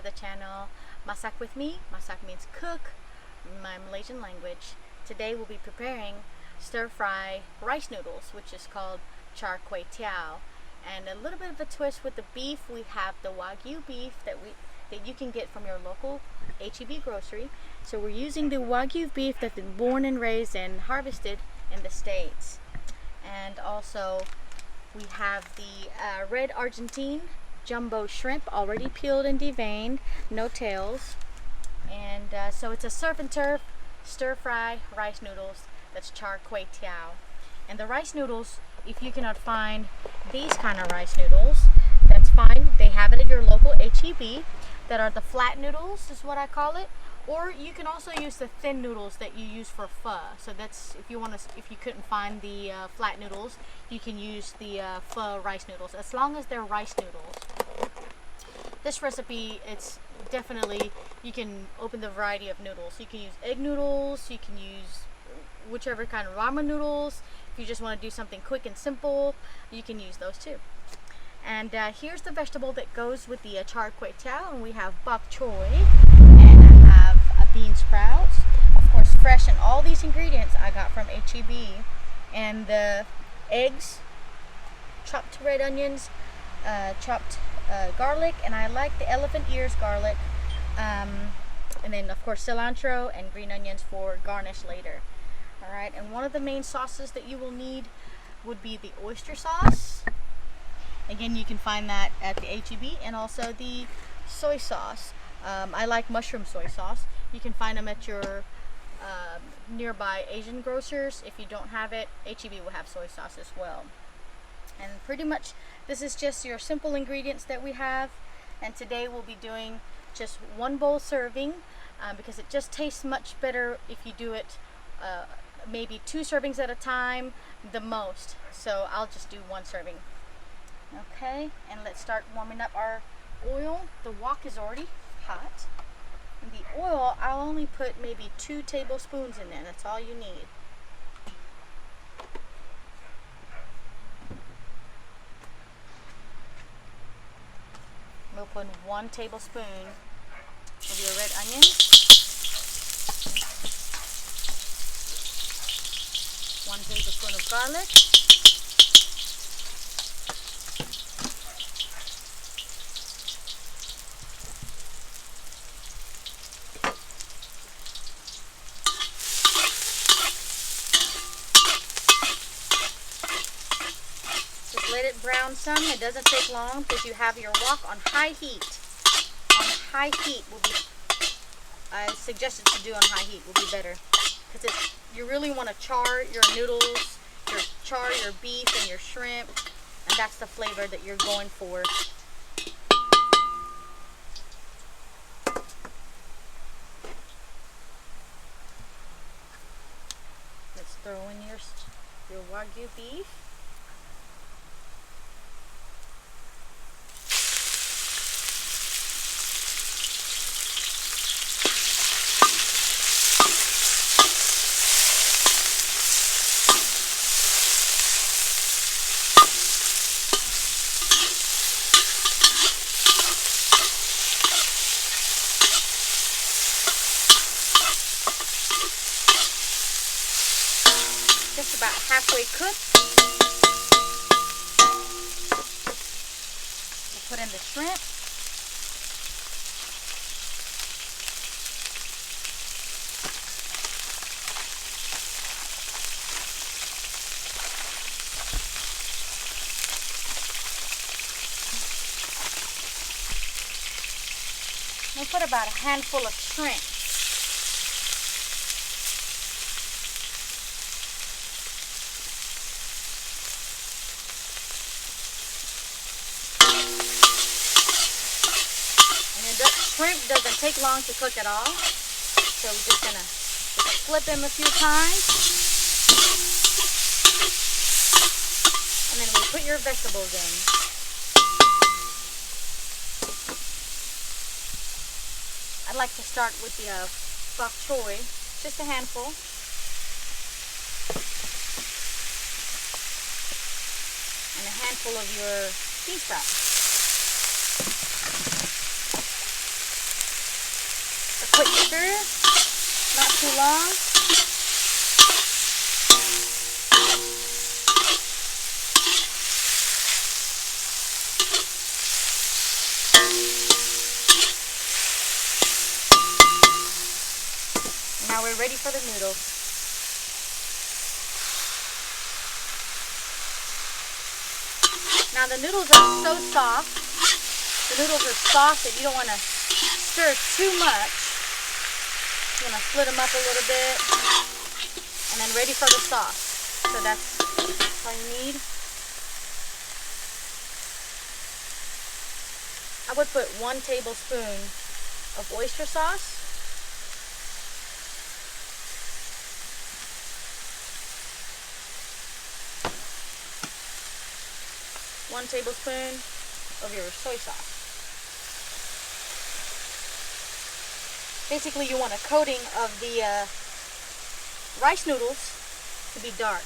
the channel Masak with me. Masak means cook in my Malaysian language. Today we'll be preparing stir-fry rice noodles, which is called Char Kuey Teow. And a little bit of a twist with the beef, we have the Wagyu beef that you can get from your local HEB grocery. So we're using the Wagyu beef that's been born and raised and harvested in the States. And also we have the red Argentine jumbo shrimp, already peeled and deveined, no tails. And so it's a surf and turf stir-fry rice noodles that's Char Kuey Teow. And the rice noodles, if you cannot find these kind of rice noodles, that's fine. They have it at your local HEB that are the flat noodles is what I call it. Or you can also use the thin noodles that you use for pho. So that's if you couldn't find the flat noodles, you can use the pho rice noodles as long as they're rice noodles. This recipe, it's definitely, you can open the variety of noodles. You can use egg noodles, you can use whichever kind of ramen noodles. If you just want to do something quick and simple, you can use those too. And here's the vegetable that goes with the Char Kuey Teow, and we have bok choy, and I have bean sprouts, of course fresh, and all these ingredients I got from HEB, and the eggs, chopped red onions, chopped garlic, and I like the elephant ears garlic, and then of course cilantro and green onions for garnish later. Alright, and one of the main sauces that you will need would be the oyster sauce. Again, you can find that at the HEB, and also the soy sauce. I like mushroom soy sauce. You can find them at your nearby Asian grocers. If you don't have it, HEB will have soy sauce as well. And pretty much this is just your simple ingredients that we have. And today we'll be doing just one bowl serving because it just tastes much better if you do it maybe 2 servings at a time, the most. So I'll just do 1 serving. Okay, and let's start warming up our oil. The wok is already hot. And the oil, I'll only put maybe 2 tablespoons in there. That's all you need. We'll put 1 tablespoon of your red onions, 1 tablespoon of garlic, let it brown some. It doesn't take long because you have your wok on high heat. On high heat will be, I suggested to do on high heat will be better, because you really want to char your noodles, char your beef and your shrimp, and that's the flavor that you're going for. Let's throw in your Wagyu beef. Just about halfway cooked. We'll put in the shrimp. We'll put about a handful of shrimp. Shrimp doesn't take long to cook at all, so we're just gonna flip them a few times, and then we put your vegetables in. I'd like to start with the bok choy, just a handful. And a handful of your bean sprouts. quick stir, not too long. Now we're ready for the noodles. Now the noodles are so soft. The noodles are soft that you don't want to stir too much. You want to split them up a little bit. And then ready for the sauce. So that's all you need. I would put 1 tablespoon of oyster sauce. One tablespoon of your soy sauce. Basically, you want a coating of the rice noodles to be dark.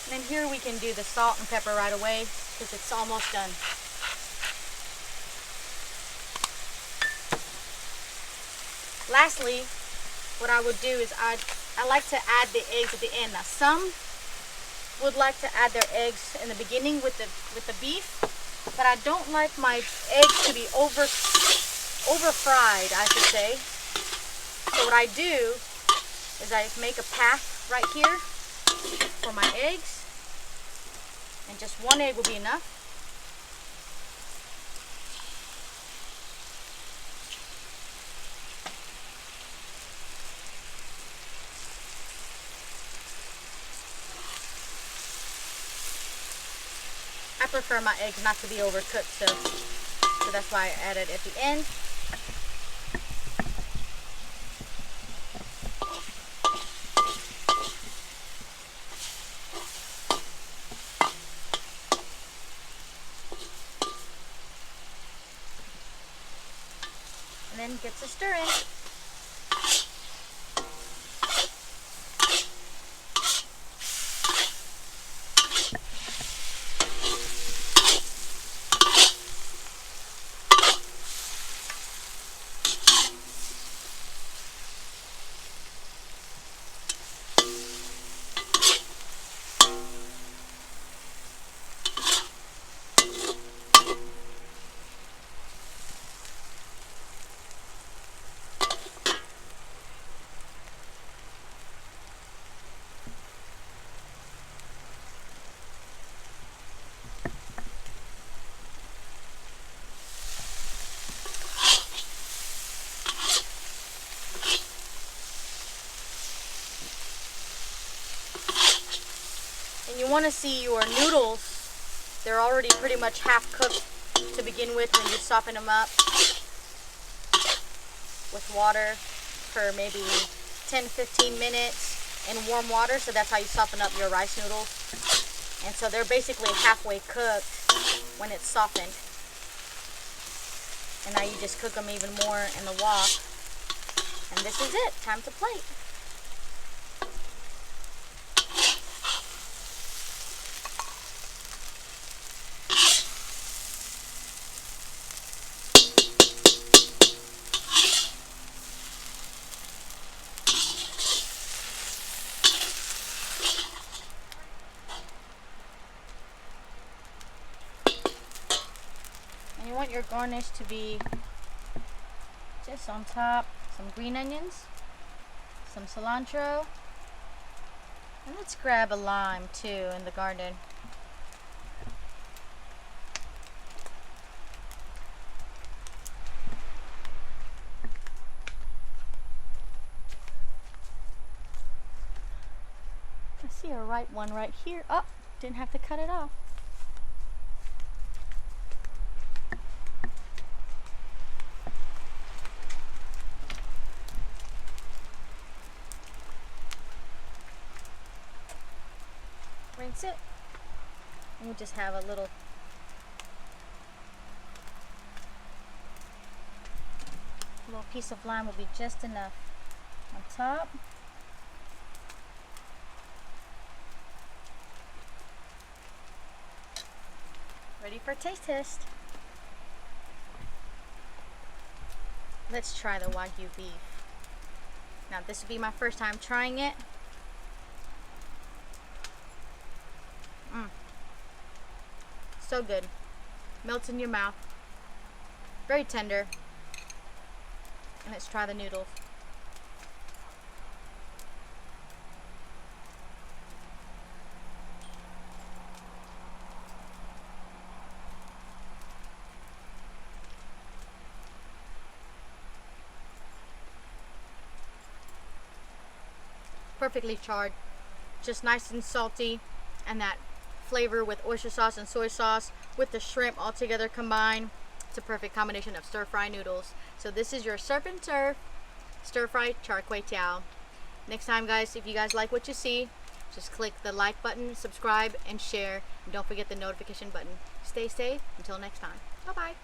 And then here we can do the salt and pepper right away because it's almost done. Lastly, what I would do is I like to add the eggs at the end. Now some would like to add their eggs in the beginning with the beef, but I don't like my eggs to be over fried, I should say. So what I do is I make a path right here for my eggs, and just 1 egg will be enough. I prefer my eggs not to be overcooked, so that's why I add it at the end. And then gets a stir in. And you want to see your noodles, they're already pretty much half cooked to begin with when you soften them up with water for maybe 10-15 minutes in warm water. So that's how you soften up your rice noodles. And so they're basically halfway cooked when it's softened. And now you just cook them even more in the wok. And this is it, time to plate. You want your garnish to be just on top, some green onions, some cilantro, and let's grab a lime too in the garden. I see a ripe one right here. Oh, didn't have to cut it off. Rinse it, and we just have a little piece of lime will be just enough on top. Ready for a taste test. Let's try the Wagyu beef. Now this will be my first time trying it. So good. Melts in your mouth. Very tender. And let's try the noodles. Perfectly charred, just nice and salty, and that flavor with oyster sauce and soy sauce with the shrimp all together combined. It's a perfect combination of stir-fry noodles. So this is your surf and turf stir-fry Char Kuey Teow. Next time, guys, if you guys like what you see, just click the like button, subscribe, and share, and don't forget the notification button. Stay safe until next time. Bye bye.